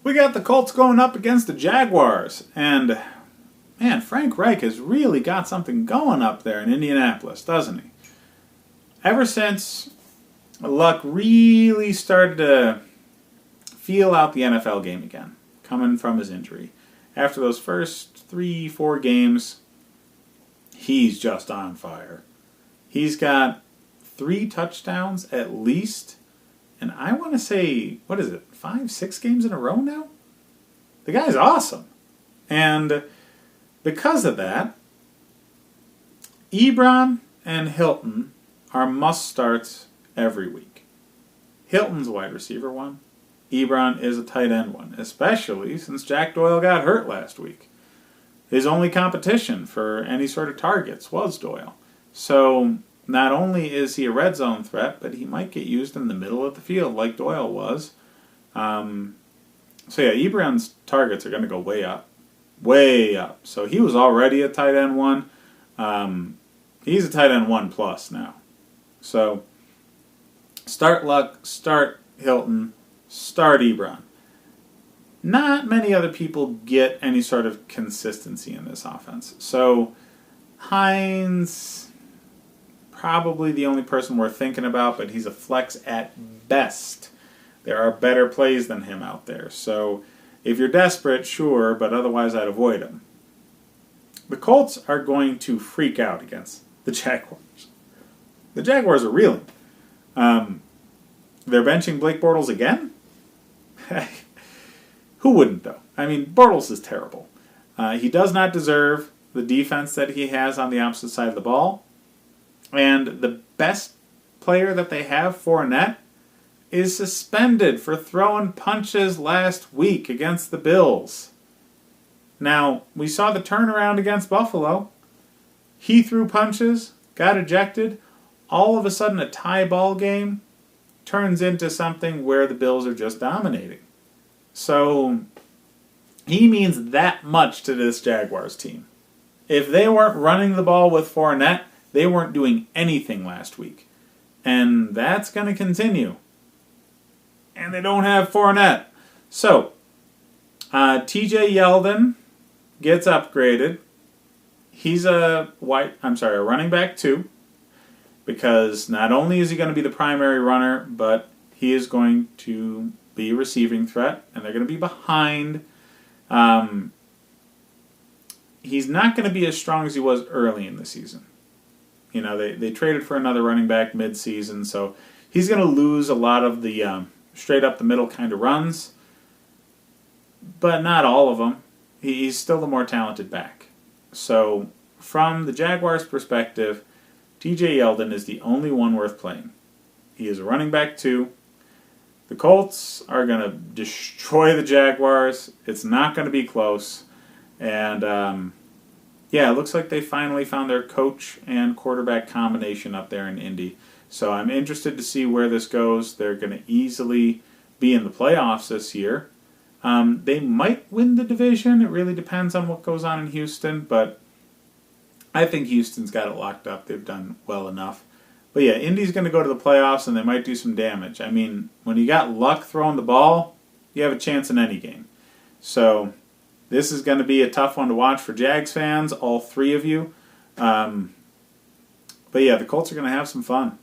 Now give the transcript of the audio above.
We got the Colts going up against the Jaguars. And, man, Frank Reich has really got something going up there in Indianapolis, doesn't he? Ever since Luck really started to feel out the NFL game again, coming from his injury. After those first 3-4 games, he's just on fire. He's got 3 touchdowns at least, and I want to say, 5-6 games in a row now? The guy's awesome. And because of that, Ebron and Hilton are must-starts every week. Hilton's a wide receiver one. Ebron is a tight end one, especially since Jack Doyle got hurt last week. His only competition for any sort of targets was Doyle. So not only is he a red zone threat, but he might get used in the middle of the field like Doyle was. Ebron's targets are going to go way up. Way up. So he was already a tight end one. He's a tight end 1+ now. So start Luck, start Hilton, start Ebron. Not many other people get any sort of consistency in this offense. So Hines, probably the only person we're thinking about, but he's a flex at best. There are better plays than him out there. So if you're desperate, sure, but otherwise I'd avoid him. The Colts are going to freak out against the Jaguars. The Jaguars are reeling. They're benching Blake Bortles again? Who wouldn't, though? I mean, Bortles is terrible. He does not deserve the defense that he has on the opposite side of the ball. And the best player that they have, Fournette, is suspended for throwing punches last week against the Bills. Now, we saw the turnaround against Buffalo. He threw punches, got ejected. All of a sudden, a tie ball game turns into something where the Bills are just dominating. So, he means that much to this Jaguars team. If they weren't running the ball with Fournette, they weren't doing anything last week. And that's going to continue. And they don't have Fournette. So, TJ Yeldon gets upgraded. He's a running back 2. Because not only is he going to be the primary runner, but he is going to be a receiving threat, and they're going to be behind. He's not going to be as strong as he was early in the season. You know, they traded for another running back mid-season, so he's going to lose a lot of the straight-up-the-middle kind of runs, but not all of them. He's still the more talented back. So, from the Jaguars' perspective, TJ Yeldon is the only one worth playing. He is a running back 2. The Colts are going to destroy the Jaguars. It's not going to be close. And, it looks like they finally found their coach and quarterback combination up there in Indy. So I'm interested to see where this goes. They're going to easily be in the playoffs this year. They might win the division. It really depends on what goes on in Houston, but I think Houston's got it locked up. They've done well enough. But yeah, Indy's going to go to the playoffs, and they might do some damage. I mean, when you got Luck throwing the ball, you have a chance in any game. So this is going to be a tough one to watch for Jags fans, all 3 of you. But yeah, the Colts are going to have some fun.